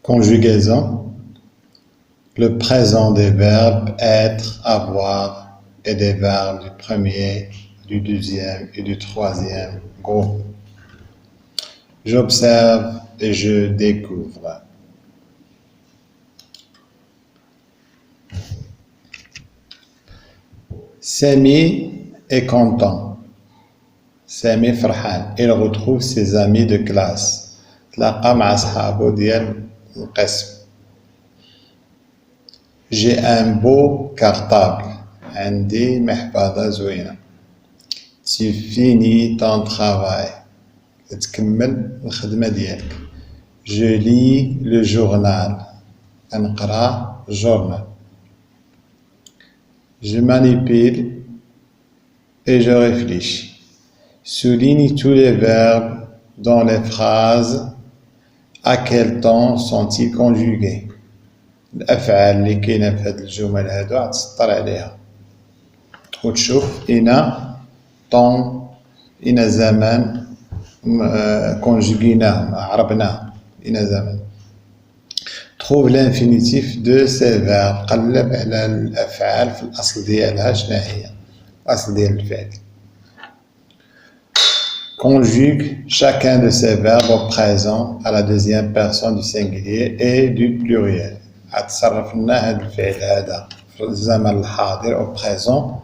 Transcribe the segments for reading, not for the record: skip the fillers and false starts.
Conjugaison. Le présent des verbes être, avoir et des verbes du premier, du deuxième et du troisième groupe. J'observe et je découvre. Sami est content. Sami فرحان. Il retrouve ses amis de classe. تلاقى مع أصحابه ديال القسم. J'ai un beau cartable. عندي محفظة زوينة. Tu finis ton travail. تكمل الخدمة ديالك. Je lis le journal. نقرأ journal. Je manipule et je réfléchis. Souligne tous les verbes dans les phrases. À quel temps sont-ils conjugués? الأفعال اللي كاينة في هاد الجمل هادو غتسطر عليها وتشوف إن زمان كونجوغيناهم عربناهم إن زمان. Trouve l'infinitif de ces verbes. قلب على الأفعال في الأصل ديالها شنو هي الأصل ديال الفعل. Conjugue chacun de ces verbes au présent à la deuxième personne du singulier et du pluriel. أتصرف لنا هذا الفعل هذا في الزمن الحاضر au présent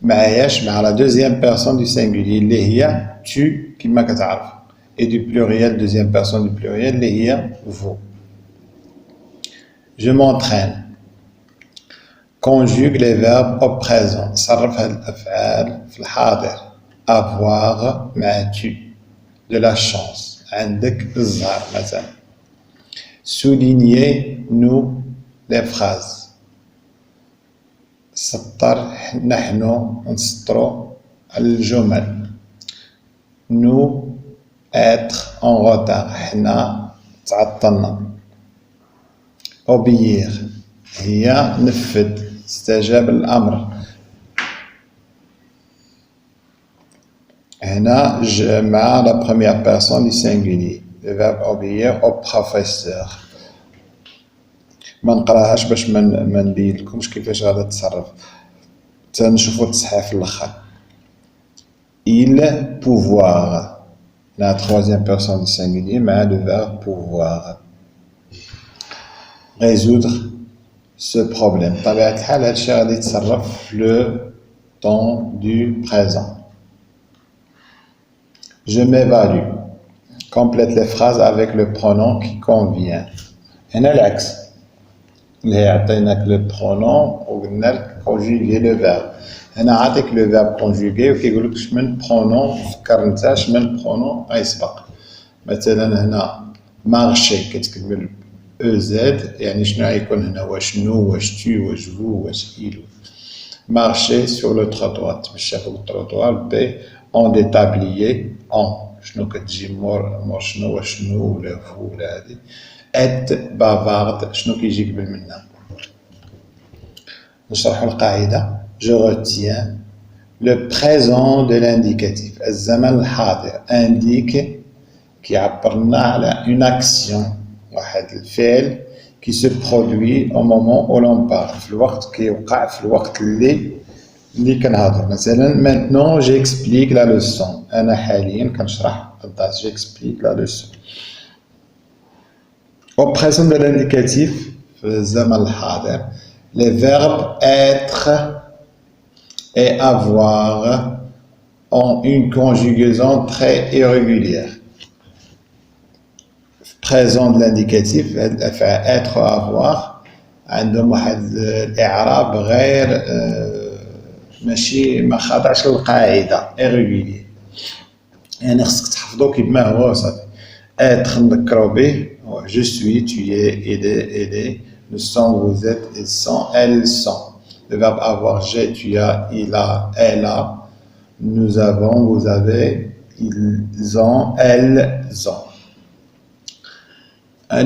مع la deuxième personne du singulier اللي هي tu كما كتعرف et du pluriel deuxième personne du pluriel اللي هي vous. Je m'entraîne. Conjugue les verbes au présent. صرف هذه الأفعال في الحاضر. Avoir مع tu. De la chance. عندك الزهر مثلا. Souligner nous les phrases. سطر نحن نسطروا الجمل. Nous être en retard. حنا تعطلنا. Obéir هي نفذ استجاب الأمر. هنا مع la première personne du singulier. Le verbe obéir au professeur. ما نقراهاش باش ما نبين لكمش كيفاش غادا تتصرف. تنشوفوا التصحيح في الاخر. Il pouvoir. La troisième personne du singulier مع le verbe pouvoir. Résoudre ce problème. بطبيعة الحال هادشي غادي يتصرف في le temps du présent. Je m'évalue. Complète les phrases avec le pronom qui convient. هنا العكس. اللي هي عطيناك le pronom وقلنا لك conjuguer le verbe. هنا عاطيك le verbe conjugué وكيقول لك شمن pronom فكر نتا شمن pronom غيسبق. مثلا هنا marcher كتكمل EZ يعني شنو غيكون هنا واش نو واش تي واش فو واش إلو. Marcher sur le trottoir تمشى فوق التروطوار. بي on des tabliers on شنو كتجي مور شنو واش نو ولا فو ولا هادي. être bavarde شنو كيجي قبل منها. نشرحوا القاعدة. Je retiens le présent de l'indicatif. الزمن الحاضر indique كيعبر لنا على une action واحد الفعل qui se produit au moment où l'on parle. في الوقت كيوقع في الوقت اللي كنهضر. مثلا maintenant j'explique la leçon. أنا حاليا كنشرح الدرس. j'explique la leçon. Au présent de l'indicatif, في الزمن الحاضر, les verbes être et avoir ont une conjugaison très irrégulière. Présent de l'indicatif, être ou avoir, عندهم واحد الإعراب غير ماشي ما خاضعش للقاعدة irrégulier. يعني خصك تحفظو كيما هو صافي. être نذكرو به je suis, tu es, aider, nous sommes, vous êtes, ils sont, elles sont. Le verbe avoir, j'ai, tu as, il a, elle a, nous avons, vous avez, ils ont, elles ont.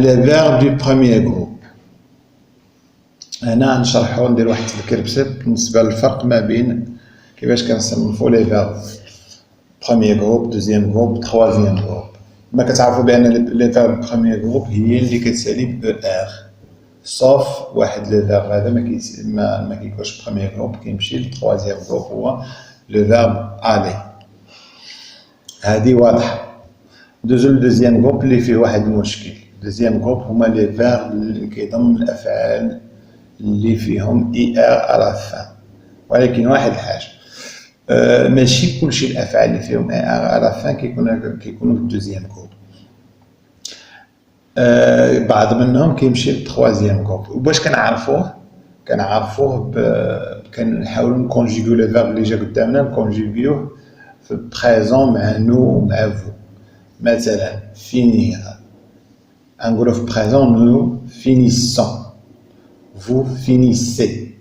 Les verbes du premier groupe. هنا نشرحو ندير واحد التذكير بسيط بالنسبة للفرق ما بين كيفاش كنصنفو les verbes. Premier groupe, deuxième groupe, troisième groupe. ما كتعرفوا بان لي فيرب بروميير جروب هي اللي كتسالي ب ار صوف واحد لو فيرب هذا ما كيكونش بروميير جروب كيمشي للتروازيام جروب هو لو فيرب الي. هذه واضحه. دوزو للدوزيام جروب اللي فيه واحد المشكل. دوزيام جروب هما لي فيرب اللي كيضم الافعال اللي فيهم اي ار على فان. ولكن واحد الحاجه ماشي كلشي الافعال اللي فيهم اي ار على فان كيكونوا في الدوزيام جروب. بعض منهم كيمشي للتروازيام جروب. وباش كنعرفوه كنحاولوا نكونجيغيو لو فيرب اللي جا قدامنا نكونجيغيوه في بريزون مع نو ومع فو. مثلا فينير نقولوا في بريزون نو فينيسون فو فينيسي.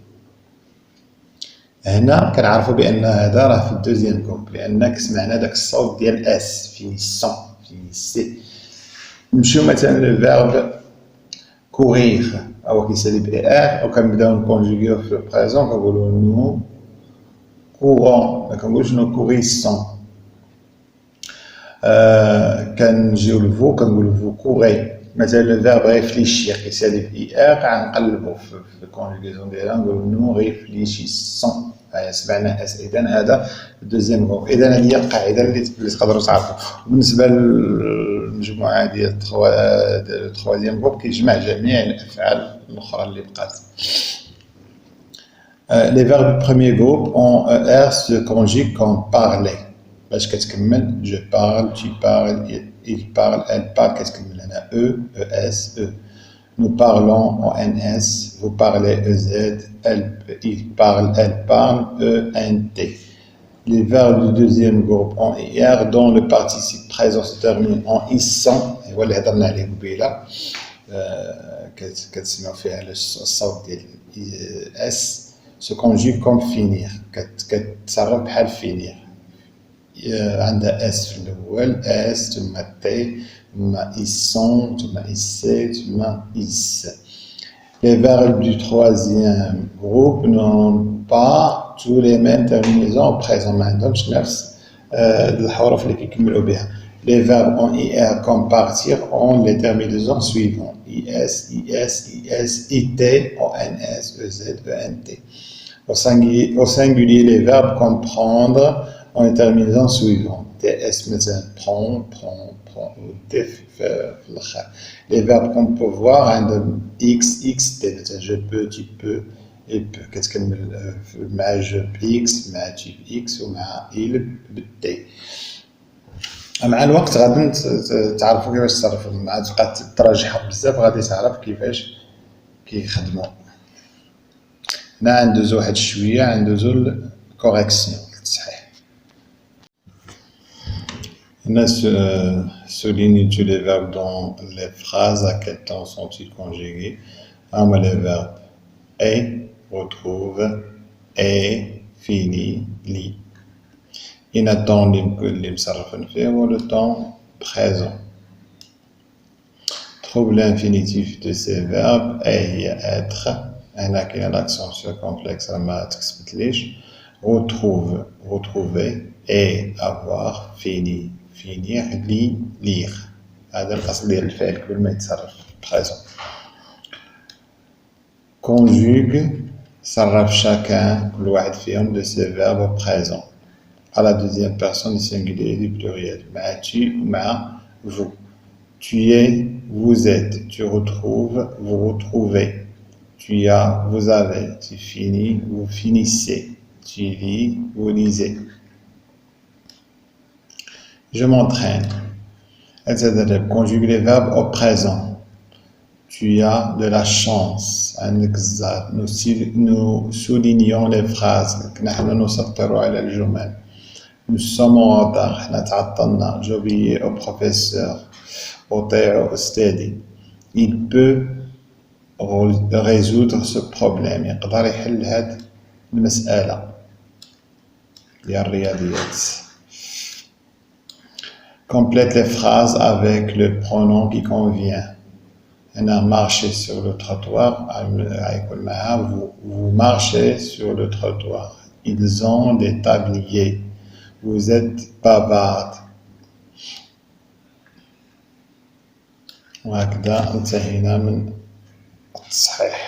هنا كنعرفوا بان هذا راه في الدوزيام جروب لان سمعنا داك الصوت ديال اس فينيسون فينيسي. نمشيو مثلا لو فيرب كورير هو كيسالي ب ار وكنبداو نكونجيغيوه في البريزون كنقولوا نو كورون ما كنقولوش نو كوريسون. كنجيو لفو كنقولوا فو كوري. مثلا لو فيرب ريفليشير كيسالي ب اي ار غنقلبو في الكونجيغاسيون ديالها نقولوا نو ريفليشيسون. سمعنا اس. اذا هذا الدوزيام جروب. اذا هذه هي القاعده اللي تقدروا تعرفوا. بالنسبه للمجموعه ديال التروازيام جروب كيجمع جميع الافعال الاخرى اللي بقات. لي فيرب بروميير جروب اون ار سو كونجيغ كوم بارلي. باش كتكمل جو بارل tu parles il parle elle parle كتكمل هنا e es e. Nous parlons en NS, vous parlez EZ, il parle, elle parle, ENT. Les verbes du deuxième groupe en IR dont le participe présent se termine en ISSON, et voilà هضرنا عليه قبيله كتسمعوا فيها الصوت ديال اس se conjugue comme finir كتصرف بحال finir. عندها اس في الاول اس ثم تي ثم إسون ثم إسي ثم إس. Les verbes du troisième groupe n'ont pas tous les mêmes terminaisons au présent. ما عندهمش نفس الحروف اللي كيكملوا بها. Les verbes en IR comme partir ont les terminaisons suivantes IS, IS, IS, IT, ONS, EZ, ENT. Au singulier, les verbes comme prendre ont les terminaisons suivantes TS مثلا prend, prend, prend ou TF في الآخر. Les verbes comme pouvoir عندهم X, XT مثلا je peux, tu peux, il peut كتكمل مع je X مع tu X ومع il بالT. مع الوقت غادي تعرفوا كيفاش تصرفوا مع تبقى تراجعهم بزاف غادي تعرف كيفاش كيخدموا. هنا ندوزو واحد شويه ندوزو الكوريكسيون التصحيح. هنا souligne tous les verbes dans les phrases à quel temps sont-ils conjugués. هما les verbes est, retrouve, est, fini, lit. هنا الطون اللي مصرفين فيه هو le temps présent. Trouve l'infinitif de ces verbes هي être. هنا كاين l'accent sur complexe ما تكتبتليش. Retrouve, retrouver, et avoir, fini, finir, lire. هذا الأصل ديال الفعل قبل ما يتصرف présent. Conjugue صرف chacun كل واحد فيهم de ces verbes au présent à la deuxième personne du singulier du pluriel. مع tu ومع vous. Tu es, vous êtes. Tu retrouves, vous retrouvez. Tu as, vous avez. Tu finis, vous finissez. Tu lis, vous lisez. Je m'entraîne. Etc. Conjugue les verbes au présent. Tu as de la chance. Nous soulignons les phrases. نحن نسطر على الجمل. Nous sommes en retard. احنا تعطلنا. J'obéis au professeur. أطيع أستاذي. Il peut résoudre ce problème. يقدر يحل هاد المسألة ديال الرياضيات. Complète les phrases avec le pronom qui convient. هنا marcher sur le trottoir غيكون معها vous marchez sur le trottoir. Ils ont des tabliers. Vous êtes bavarde. وهكذا انتهينا من التصحيح.